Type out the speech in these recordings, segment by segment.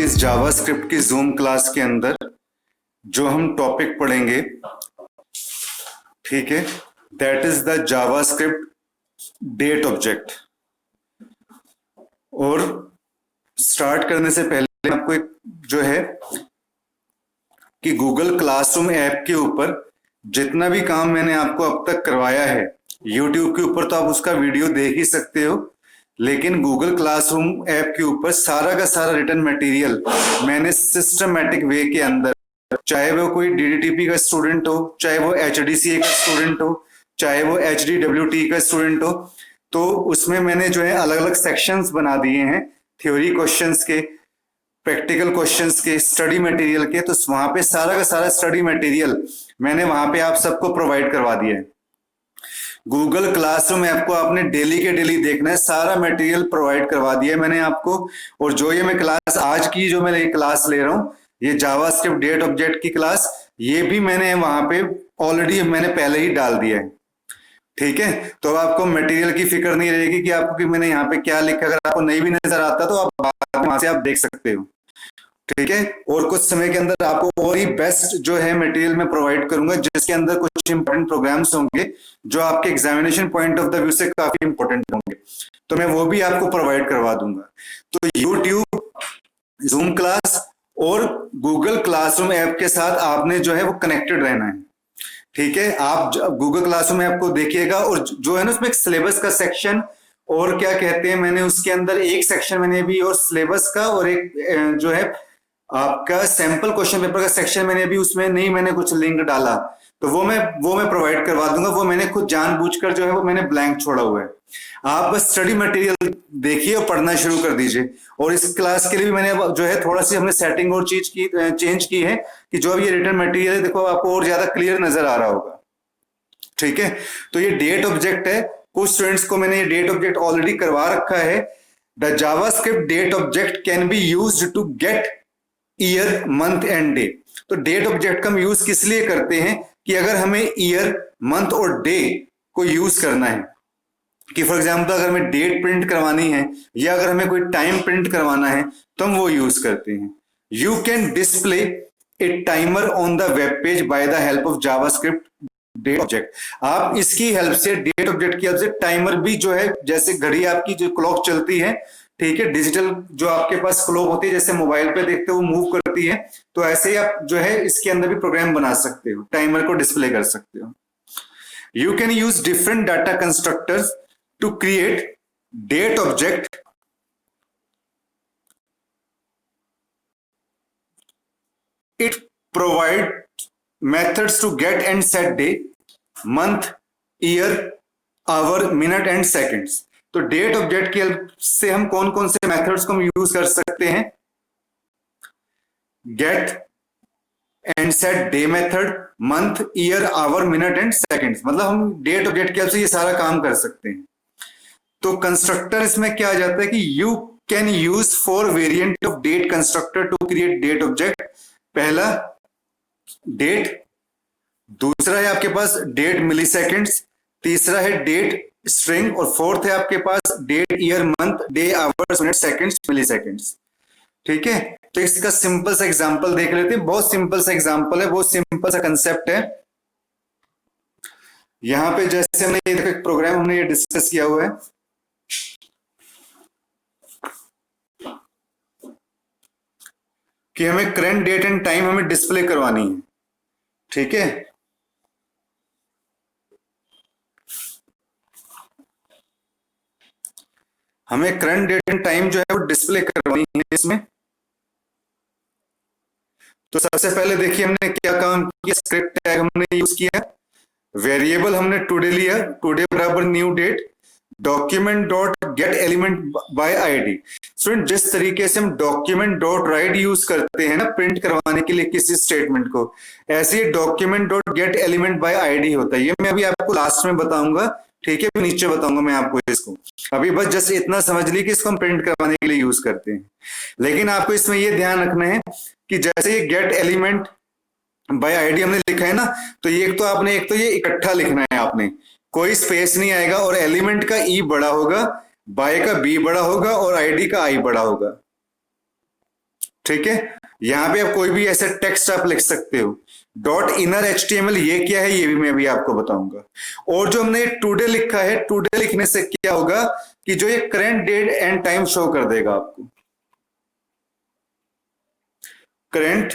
इस जावास्क्रिप्ट की zoom class के अंदर जो हम टॉपिक पढ़ेंगे, ठीक है, that is the JavaScript date object. और स्टार्ट करने से पहले आपको एक जो है कि गूगल क्लासरूम ऐप के ऊपर जितना भी काम मैंने आपको अब तक करवाया है यूट्यूब के ऊपर, तो आप उसका वीडियो देख ही सकते हो, लेकिन गूगल क्लासरूम ऐप के ऊपर सारा का सारा रिटन मटेरियल मैंने सिस्टमैटिक वे के अंदर, चाहे वो कोई डीडीटीपी का स्टूडेंट हो, चाहे वो एचडीसीए का स्टूडेंट हो, चाहे वो एचडीडब्ल्यूटी का स्टूडेंट हो, तो उसमें मैंने जो है अलग अलग सेक्शंस बना दिए हैं, थ्योरी क्वेश्चंस के, प्रैक्टिकल क्वेश्चंस के, स्टडी मटेरियल के। तो वहां पे सारा का सारा स्टडी मटेरियल मैंने वहां पे आप सबको प्रोवाइड करवा दिया है। गूगल क्लासरूम ऐप को आपने डेली के डेली देखना है, सारा मटेरियल प्रोवाइड करवा दिया है मैंने आपको। और जो ये मैं क्लास आज की जो मैं ये क्लास ले रहा हूँ, ये जावास्क्रिप्ट डेट ऑब्जेक्ट की क्लास, ये भी मैंने वहां पे ऑलरेडी मैंने पहले ही डाल दिया है, ठीक है। तो अब आपको मटेरियल की फिक्र नहीं रहेगी कि आपको कि मैंने यहाँ पे क्या लिखा। अगर आपको नहीं भी नजर आता तो आप वहां से आप देख सकते हो, ठीक है। और कुछ समय के अंदर आपको और ही बेस्ट जो है मटेरियल मैं प्रोवाइड करूंगा, जिसके अंदर कुछ इंपॉर्टेंट प्रोग्राम्स होंगे जो आपके examination point of the view से काफी इंपॉर्टेंट होंगे, तो मैं वो भी आपको प्रोवाइड करवा दूंगा। तो यूट्यूब, जूम क्लास और गूगल क्लासरूम ऐप के साथ आपने जो है वो कनेक्टेड रहना है, ठीक है। आप गूगल क्लासरूम ऐप को देखिएगा, और जो है ना उसमें एक सिलेबस का सेक्शन और क्या कहते हैं, मैंने उसके अंदर एक सेक्शन मैंने भी और सिलेबस का, और एक जो है आपका सैंपल क्वेश्चन पेपर का सेक्शन मैंने भी उसमें नहीं मैंने कुछ लिंक डाला, तो वो मैं प्रोवाइड करवा दूंगा। वो मैंने खुद जानबूझकर जो है वो मैंने ब्लैंक छोड़ा हुआ है। आप बस स्टडी मटेरियल देखिए और पढ़ना शुरू कर दीजिए। और इस क्लास के लिए भी मैंने जो है थोड़ा सी हमने सेटिंग और चेंज की है कि जो ये रिटन मटेरियल है, देखो आपको और ज्यादा क्लियर नजर आ रहा होगा, ठीक है। तो ये डेट ऑब्जेक्ट है, कुछ स्टूडेंट्स को मैंने ये डेट ऑब्जेक्ट ऑलरेडी करवा रखा है। The JavaScript date object can be used to get year, month and day. तो डेट ऑब्जेक्ट का हम यूज किस लिए करते हैं कि अगर हमें ईयर, मंथ और डे को यूज करना है, कि फॉर एग्जांपल अगर हमें डेट प्रिंट करवानी है या अगर हमें कोई टाइम प्रिंट करवाना है तो हम वो यूज करते हैं। You can display a timer on the web page by the help of JavaScript date object. आप इसकी हेल्प से, डेट ऑब्जेक्ट की हेल्प से टाइमर भी जो है, जैसे घड़ी आपकी जो क्लॉक चलती है, ठीक है, डिजिटल जो आपके पास क्लॉक होती है, जैसे मोबाइल पे देखते हो वो मूव करती है, तो ऐसे ही आप जो है इसके अंदर भी प्रोग्राम बना सकते हो, टाइमर को डिस्प्ले कर सकते हो। You can use different data constructors to create date object. It provide methods to get and set day, month, year, hour, minute and seconds। तो डेट ऑब्जेक्ट की हेल्प से हम कौन कौन से मेथड्स को हम यूज कर सकते हैं? Get and set day method, month, year, hour, minute and seconds, मतलब हम डेट ऑब्जेक्ट की हेल्प से ये सारा काम कर सकते हैं। तो कंस्ट्रक्टर इसमें क्या आ जाता है कि you can use 4 variant of date constructor to create date object. पहला डेट, दूसरा है आपके पास डेट मिली सेकेंड्स, तीसरा है डेट स्ट्रिंग, और फोर्थ है आपके पास date, year, month, day, hours, minute, seconds, milliseconds, ठीक है। तो इसका सिंपल सा एग्जांपल देख लेते हैं। बहुत सिंपल सा एग्जांपल है, बहुत सिंपल सा कंसेप्ट है। यहां पे जैसे हमने एक प्रोग्राम हमने ये डिस्कस किया हुआ है कि हमें करंट डेट एंड टाइम हमें डिस्प्ले करवानी है, ठीक है। हमें करंट डेट एंड टाइम जो है वो डिस्प्ले करवानी है इसमें। तो सबसे पहले देखिए हमने क्या काम किया, स्क्रिप्ट टैग हमने यूज किया, वेरिएबल हमने टुडे लिया, टुडे बराबर new date, document dot get element by ID. Student, जिस तरीके से हम डॉक्यूमेंट डॉट राइट यूज करते हैं ना प्रिंट करवाने के लिए किसी स्टेटमेंट को, ऐसे ही document dot get element by ID होता है। ये मैं अभी आपको लास्ट में बताऊंगा, ठीक है, नीचे बताऊंगा मैं आपको इसको। अभी बस जस्ट इतना समझ ली कि इसको हम प्रिंट करवाने के लिए यूज करते हैं। लेकिन आपको इसमें ये ध्यान रखना है कि जैसे ये गेट एलिमेंट बाय आईडी हमने लिखा है ना, तो ये एक तो ये इकट्ठा लिखना है आपने, कोई स्पेस नहीं आएगा, और एलिमेंट का ई बड़ा होगा, बाय का बी बड़ा होगा और आईडी का आई बड़ा होगा, ठीक है, यहां पे आप कोई भी ऐसे टेक्स्ट आप लिख सकते हो। डॉट इनर HTML ये क्या है ये भी मैं अभी आपको बताऊंगा। और जो हमने टुडे लिखा है, टुडे लिखने से क्या होगा कि जो ये current date and time show कर देगा आपको, करंट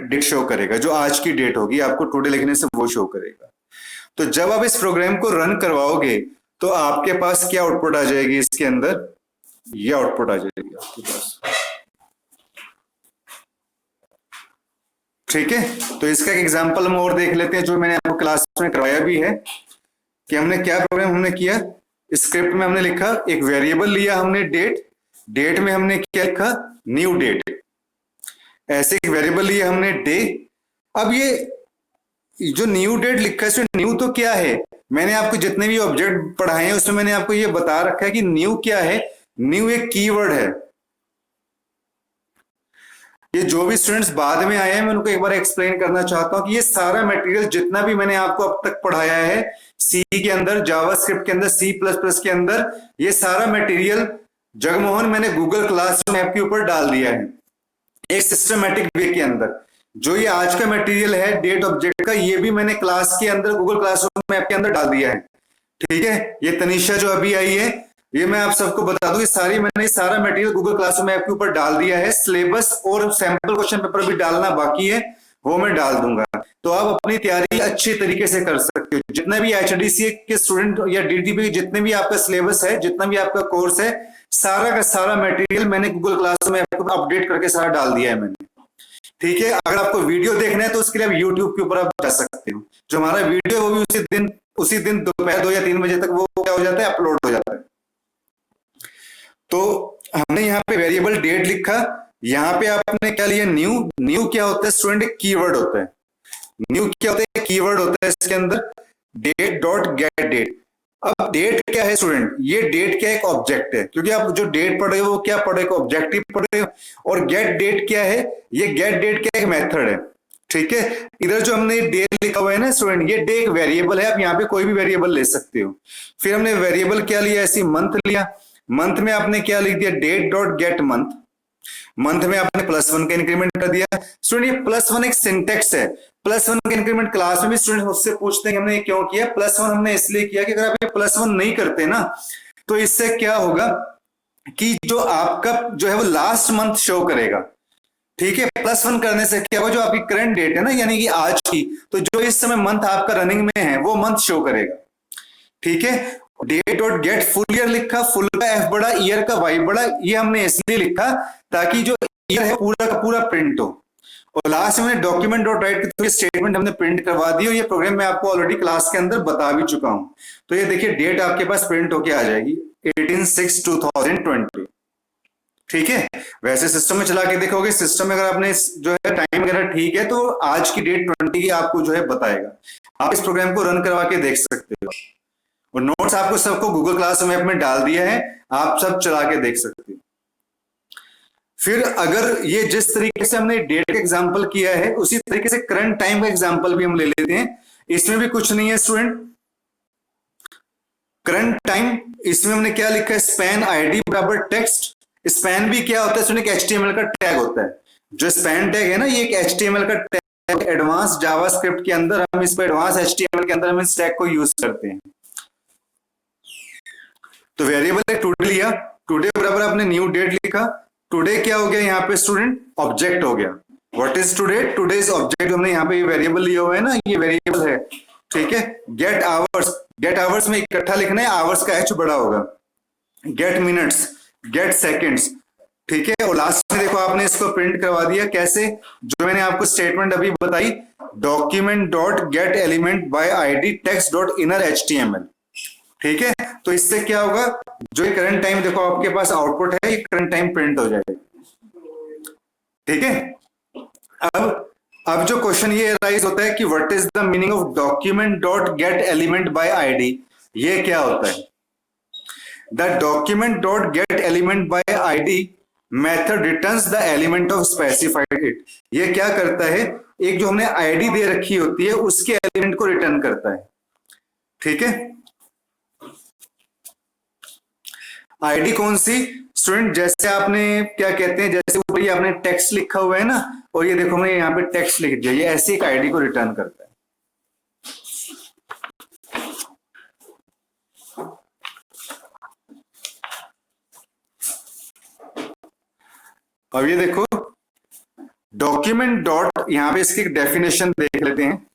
डेट शो करेगा, जो आज की डेट होगी आपको टुडे लिखने से वो शो करेगा। तो जब आप इस प्रोग्राम को रन करवाओगे तो आपके पास क्या आउटपुट आ जाएगी, इसके अंदर ये आउटपुट आ जाएगी आपके पास। ठीक है, तो इसका एक एग्जांपल हम और देख लेते हैं जो मैंने आपको क्लास में करवाया भी है कि हमने क्या प्रोग्राम हमने किया। स्क्रिप्ट में हमने लिखा, एक वेरिएबल लिया हमने डेट में हमने क्या लिखा, न्यू डेट। ऐसे एक वेरिएबल लिया हमने डे। अब ये जो न्यू डेट लिखा है, न्यू तो क्या है, मैंने आपको जितने भी ऑब्जेक्ट पढ़ाए हैं उसमें मैंने आपको ये बता रखा है कि न्यू क्या है। न्यू एक कीवर्ड है। ये जो भी स्टूडेंट्स बाद में आए हैं मैं उनको एक बार एक्सप्लेन करना चाहता हूं कि ये सारा मटेरियल जितना भी मैंने आपको अब तक पढ़ाया है सी के अंदर, जावास्क्रिप्ट के अंदर, C++ के अंदर, ये सारा मटेरियल जगमोहन मैंने गूगल क्लासरूम ऐप के ऊपर डाल दिया है एक सिस्टमेटिक वे के अंदर। जो ये आज का मटेरियल है डेट ऑब्जेक्ट का, ये भी मैंने क्लास के अंदर गूगल क्लासरूम ऐप के अंदर डाल दिया है। ठीक है, ये तनीषा जो अभी आई है, ये मैं आप सबको बता दूं, मैंने सारा मटेरियल गूगल क्लासरूम ऐप के ऊपर डाल दिया है। सिलेबस और सैंपल क्वेश्चन पेपर भी डालना बाकी है, वो मैं डाल दूंगा। तो आप अपनी तैयारी अच्छी तरीके से कर सकते हो। जितना भी HDCA के स्टूडेंट या DTP जितने भी आपका सिलेबस है, जितना भी आपका कोर्स है, सारा का सारा मटेरियल मैंने गूगल क्लासरूम ऐप के ऊपर अपडेट करके सारा डाल दिया है मैंने। ठीक है, अगर आपको वीडियो देखना है तो उसके लिए आप यूट्यूब के ऊपर आप जा सकते हो। जो हमारा वीडियो है वो भी उसी दिन दोपहर 2 या 3 बजे तक वो क्या हो जाता है, अपलोड हो जाता है। तो हमने यहाँ पे वेरिएबल डेट लिखा, यहाँ पे आपने क्या लिया, न्यू क्या होता है स्टूडेंट, एक कीवर्ड होता है। न्यू क्या होता है, कीवर्ड होता है इसके अंदर। Date dot get date. अब डेट क्या है स्टूडेंट, ये डेट क्या एक ऑब्जेक्ट है, क्योंकि आप जो डेट पढ़ रहे हो वो क्या पढ़ रहे हो, ऑब्जेक्टिव पढ़ रहे हो। और गेट डेट क्या है, ये गेट डेट क्या एक मेथड है। ठीक है, इधर जो हमने डे लिखा हुआ है ना स्टूडेंट, ये डे एक वेरिएबल है, आप यहाँ पे कोई भी वेरिएबल ले सकते हो। फिर हमने वेरिएबल क्या लिया, ऐसी मंथ लिया। मंथ में आपने क्या लिख दिया, date dot get month. Month में आपने +1 का इंक्रीमेंट कर दिया। स्टूडेंट ये +1 एक सिंटेक्स है। +1 का इंक्रीमेंट क्लास में भी स्टूडेंट मुझसे पूछते हैं हमने क्यों किया। +1 हमने इसलिए किया कि अगर आप ये +1 नहीं करते ना तो इससे क्या होगा कि जो आपका जो है वो लास्ट मंथ शो करेगा। ठीक है, +1 करने से क्या होगा, जो आपकी करंट डेट है ना, यानी कि आज की, तो जो इस समय मंथ आपका रनिंग में है वो मंथ शो करेगा। ठीक है, date dot get full year लिखा, फुल का F बड़ा, ईयर का Y बड़ा, ये हमने इसलिए लिखा ताकि जो ईयर है पूरा का पूरा प्रिंट हो। और लास्ट में डॉक्यूमेंट डॉट राइट की स्टेटमेंट हमने प्रिंट करवा दी, और ये प्रोग्राम मैं आपको ऑलरेडी क्लास के अंदर बता भी चुका हूं। तो ये देखिए डेट आपके पास प्रिंट होके आ जाएगी 18/6/2020। ठीक है, वैसे सिस्टम में चला के देखोगे, सिस्टम में अगर आपने जो है टाइम वगैरह ठीक है तो आज की डेट 20 की आपको जो है बताएगा। आप इस प्रोग्राम को रन करवा के देख सकते हो, और नोट्स आपको सबको गूगल क्लासरूम ऐप में डाल दिया है, आप सब चला के देख सकते हो। फिर अगर ये जिस तरीके से हमने डेट का एग्जांपल किया है उसी तरीके से करंट टाइम का एग्जांपल भी हम ले लेते हैं। इसमें भी कुछ नहीं है स्टूडेंट, करंट टाइम, इसमें हमने क्या लिखा है, स्पैन आईडी बराबर टेक्स्ट। स्पैन भी क्या होता है स्टूडेंट, एक HTML का टैग होता है। जो स्पैन टैग है ना, ये एक HTML का टैग, एडवांस जावास्क्रिप्ट के अंदर हम इसको, एडवांस HTML के अंदर हम इस टैग को यूज करते हैं। तो वेरिएबल है टुडे लिया, टुडे बराबर आपने न्यू डेट लिखा। टुडे क्या हो गया यहाँ पे स्टूडेंट, ऑब्जेक्ट हो गया। What is today, today is object. हमने यहाँ पे ये वेरिएबल लिया हुआ है ना, ये वेरिएबल है। ठीक है, गेट आवर्स, गेट आवर्स में इकट्ठा लिखना है, आवर्स का H बड़ा होगा। Get minutes, get seconds. ठीक है, और लास्ट में देखो आपने इसको प्रिंट करवा दिया कैसे, जो मैंने आपको स्टेटमेंट अभी बताई, document dot get element by ID text dot inner HTML। ठीक है, तो इससे क्या होगा, जो ये करंट टाइम देखो आपके पास आउटपुट है, ये करंट टाइम प्रिंट हो जाएगा। ठीक है, अब जो क्वेश्चन ये राइज होता है कि what is the meaning of document dot get element by ID, ये क्या होता है। The document dot get element by ID method returns the element of specified it. ये क्या करता है, एक जो हमने ID दे रखी होती है उसके एलिमेंट को रिटर्न करता है। ठीक है, आईडी कौन सी स्टूडेंट, जैसे आपने क्या कहते हैं, जैसे ऊपर ये आपने टेक्स्ट लिखा हुआ है ना, और ये देखो मैंने यहाँ पे टेक्स्ट लिख दिया, ये ऐसी एक आईडी को रिटर्न करता है। अब ये देखो डॉक्यूमेंट डॉट, यहां पे इसकी डेफिनेशन देख लेते हैं।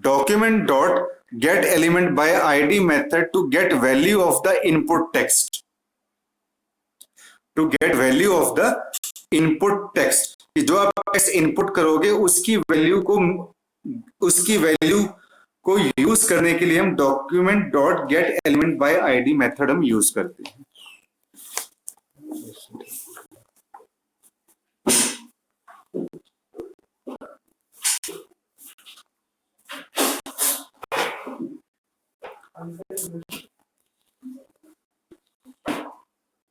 Document dot get element by ID method to get value of the input text, to get value of the input text, कि जो आप टेक्स्ट इनपुट करोगे उसकी वैल्यू को यूज करने के लिए हम document dot get element by ID method हम यूज करते हैं।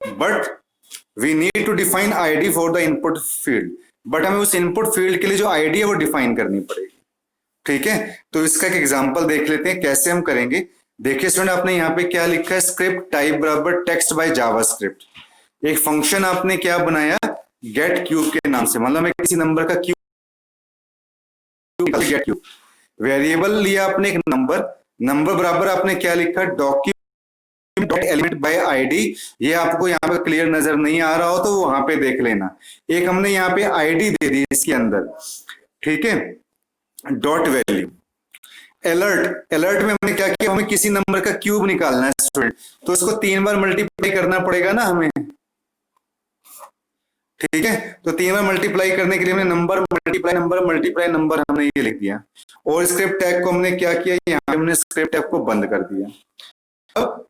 But we need to define ID for the input field, but हमें उस इनपुट फील्ड के लिए जो आईडी है वो डिफाइन करनी पड़ेगी। ठीक है, तो इसका एक एग्जांपल देख लेते हैं कैसे हम करेंगे। देखिए स्टूडेंट, आपने यहाँ पे क्या लिखा है, स्क्रिप्ट टाइप बराबर टेक्स्ट बाय जावास्क्रिप्ट। एक फंक्शन आपने क्या बनाया, गेट क्यूब के नाम से, मतलब मैं किसी नंबर का क्यूब, गेट क्यूब वेरिएबल लिया आपने एक नंबर बराबर आपने क्या लिखा, document dot element by ID. ये आपको यहाँ पे क्लियर नजर नहीं आ रहा हो तो वहां पे देख लेना। एक हमने यहाँ पे आईडी दे दी इसके अंदर, ठीक है, डॉट वैल्यू। अलर्ट में हमने क्या किया, हमें किसी नंबर का क्यूब निकालना है स्टूडेंट, तो उसको 3 बार मल्टीप्लाई करना पड़ेगा ना हमें। ठीक है, तो 3 बार मल्टीप्लाई करने के लिए हमने नंबर मल्टीप्लाई नंबर हमने ये लिख दिया, और स्क्रिप्ट टैग को हमने क्या किया, यहाँ पे हमने स्क्रिप्ट टैग को बंद कर दिया। अब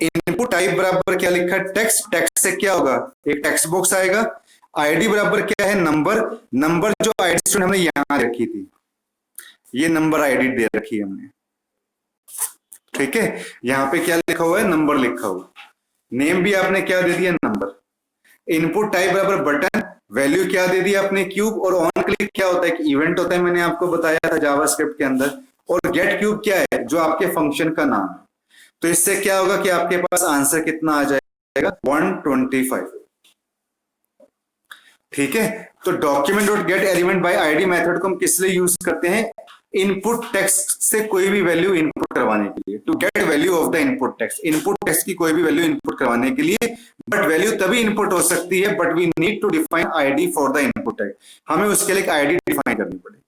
इनपुट टाइप बराबर क्या लिखा, टेक्स्ट से क्या होगा, एक टेक्स्ट बॉक्स आएगा। आईडी बराबर क्या है, नंबर जो आईडी स्टूडेंट हमने यहाँ रखी थी, ये नंबर आईडी दे रखी है हमने। ठीक है, यहाँ पे क्या लिखा हुआ है, नंबर लिखा हुआ। नेम भी आपने क्या दे दिया, नंबर। इनपुट टाइप बराबर बटन, वैल्यू क्या दे दिया आपने, क्यूब। और ऑन क्लिक क्या होता है, इवेंट होता है, मैंने आपको बताया था जावास्क्रिप्ट के अंदर। और गेट क्यूब क्या है, जो आपके फंक्शन का नाम है। तो इससे क्या होगा कि आपके पास आंसर कितना आ जाएगा, 125। ठीक है, तो document dot get element by ID method को हम किस लिए यूज करते हैं, इनपुट टेक्स्ट से कोई भी वैल्यू इनपुट करवाने के लिए, to get value of the input text की कोई भी वैल्यू इनपुट करवाने के लिए। बट वैल्यू तभी इनपुट हो सकती है, but we need to define ID for the input text, हमें उसके लिए एक आईडी डिफाइन करनी पड़ेगी।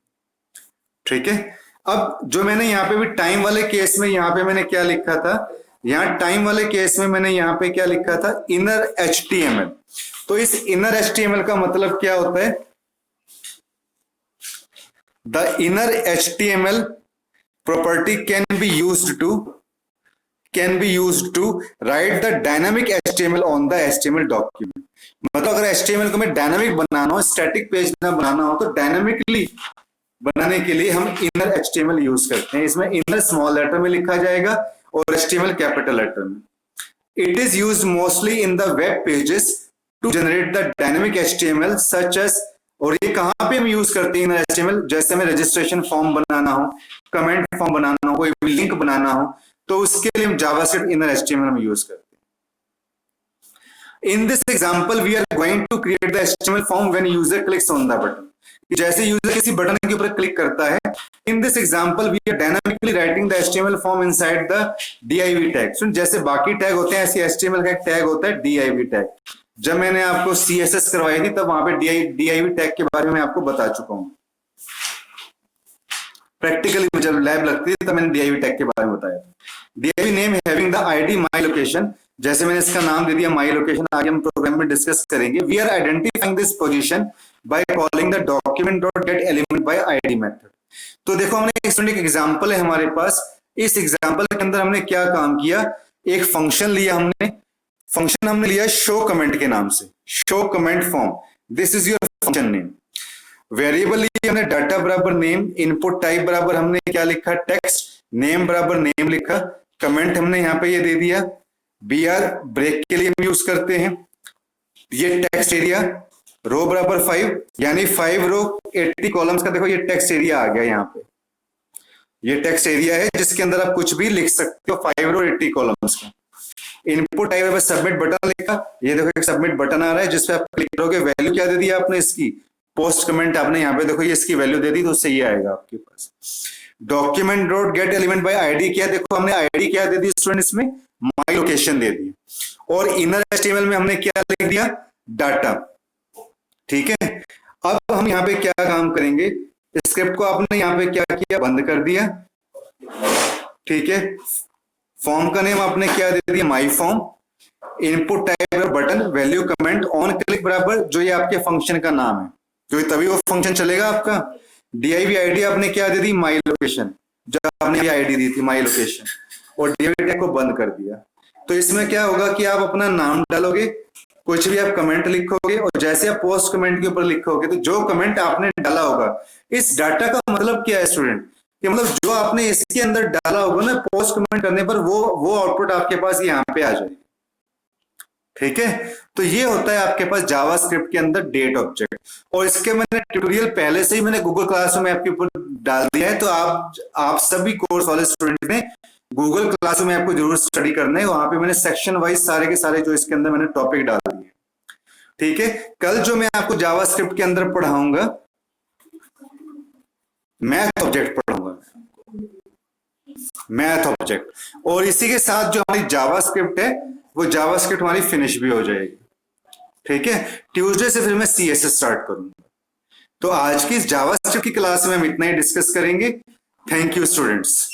ठीक है, अब जो मैंने यहाँ पे भी टाइम वाले केस में यहाँ पे मैंने क्या लिखा था, यहाँ टाइम वाले केस में मैंने यहाँ पे क्या लिखा था, इनर HTML। तो इस इनर HTML का मतलब क्या होता है, the inner HTML property can be used to write the dynamic HTML on the HTML document। मतलब अगर HTML को मैं डायनामिक बनाना हो, स्टैटिक पेज ना बनाना हो, तो डायनामिकली बनाने के लिए हम इनर HTML यूज करते हैं। इसमें इनर स्मॉल लेटर में लिखा जाएगा और HTML कैपिटल लेटर में। It is used mostly in the web pages to generate the dynamic HTML such as, और ये कहां पे हम यूज करते हैं इनर HTML, जैसे हमें रजिस्ट्रेशन फॉर्म बनाना हो, कमेंट फॉर्म बनाना हो, कोई लिंक बनाना हो, तो उसके लिए हम जावास्क्रिप्ट इनर HTML हम यूज करते हैं। In this example we are going to create the HTML form when user clicks on the button. जैसे यूजर किसी बटन के ऊपर क्लिक करता है, in this example we are dynamically writing the HTML form inside the div tag. सुन, जैसे बाकी tag होते हैं ऐसे HTML का एक टैग होता है div टैग। जब मैंने आपको CSS करवाई थी तब वहां पे div टैग के बारे में आपको बता चुका हूं। प्रैक्टिकली जब लैब लगती है तब मैंने div टैग के बारे में बताया था। div name having the ID my location, जैसे मैंने इसका नाम दे दिया my location, आगे हम प्रोग्राम में डिस्कस करेंगे। We are identifying this position by calling the document dot get element by ID method. तो देखो हमने एक एग्जांपल है हमारे पास। इस एग्जांपल के अंदर हमने क्या काम किया, एक फंक्शन लिया हमने लिया शो कमेंट के नाम से, show comment form. This is your function name. Variable लिया हमने डाटा बराबर नेम, इनपुट टाइप बराबर हमने क्या लिखा, टेक्स्ट, नेम बराबर नेम लिखा, कमेंट हमने यहाँ पे ये दे दिया। BR ब्रेक के लिए हम यूज करते हैं। ये टेक्स्ट एरिया, रो बराबर 5, यानी 5 रो 80 कॉलम्स का देखो ये टेक्स्ट एरिया आ गया यहाँ पे। ये टेक्स्ट एरिया है जिसके अंदर आप कुछ भी लिख सकते हो 5 रो 80 कॉलम्स का। इनपुट टाइप है सबमिट बटन लिखा, ये देखो एक सबमिट बटन आ रहा है जिसपे आप क्लिक करोगे। वैल्यू क्या दे दी आपने इसकी, पोस्ट कमेंट आपने यहाँ पे देखो ये इसकी वैल्यू दे दी, तो उससे ये आएगा आपके पास। Document dot get element by ID क्या, देखो हमने आईडी क्या दे दी स्टूडेंट, इसमें माई लोकेशन दे दी, और इनर एचटीएमएल में हमने क्या लिख दिया, डाटा। ठीक है, अब हम यहाँ पे क्या काम करेंगे, स्क्रिप्ट को आपने यहाँ पे क्या किया, बंद कर दिया। ठीक है, फॉर्म का नेम आपने क्या दे दिया, my form. Input type button, value comment, on click बराबर जो ये आपके फंक्शन का नाम है, क्योंकि तभी वो फंक्शन चलेगा आपका। डीआईवी आईडी आपने क्या दे दी, माई लोकेशन, जो आपने आईडी दी थी माई लोकेशन, और डीआईवी टैग को बंद कर दिया। तो इसमें क्या होगा कि आप अपना नाम डालोगे, कुछ भी आप कमेंट लिखोगे, और जैसे आप पोस्ट कमेंट के ऊपर लिखोगे तो जो कमेंट आपने डाला होगा, इस डाटा का मतलब क्या है स्टूडेंट, कि मतलब जो आपने इसके अंदर डाला होगा ना पोस्ट कमेंट करने पर, वो आउटपुट आपके पास यहाँ पे आ जाएगी। ठीक है, तो ये होता है आपके पास जावास्क्रिप्ट के अंदर डेट ऑब्जेक्ट। और इसके मैंने ट्यूटोरियल पहले से ही मैंने गूगल क्लासरूम ऐप के ऊपर डाल दिया है, तो आप सभी कोर्स वाले स्टूडेंट में गूगल क्लासरूम ऐप को जरूर स्टडी करना है। वहां पे मैंने सेक्शन वाइज सारे के सारे जो इसके अंदर मैंने टॉपिक डाल दिए। ठीक है, कल जो मैं आपको जावास्क्रिप्ट के अंदर पढ़ाऊंगा, मैथ ऑब्जेक्ट पढ़ाऊंगा, मैथ ऑब्जेक्ट, और इसी के साथ जो हमारी जावास्क्रिप्ट है वो जावास्क्रिप्ट हमारी फिनिश भी हो जाएगी। ठीक है, ट्यूसडे से फिर मैं सीएसएस स्टार्ट करूंगा। तो आज की इस जावास्क्रिप्ट की क्लास में हम इतना ही डिस्कस करेंगे। Thank you students.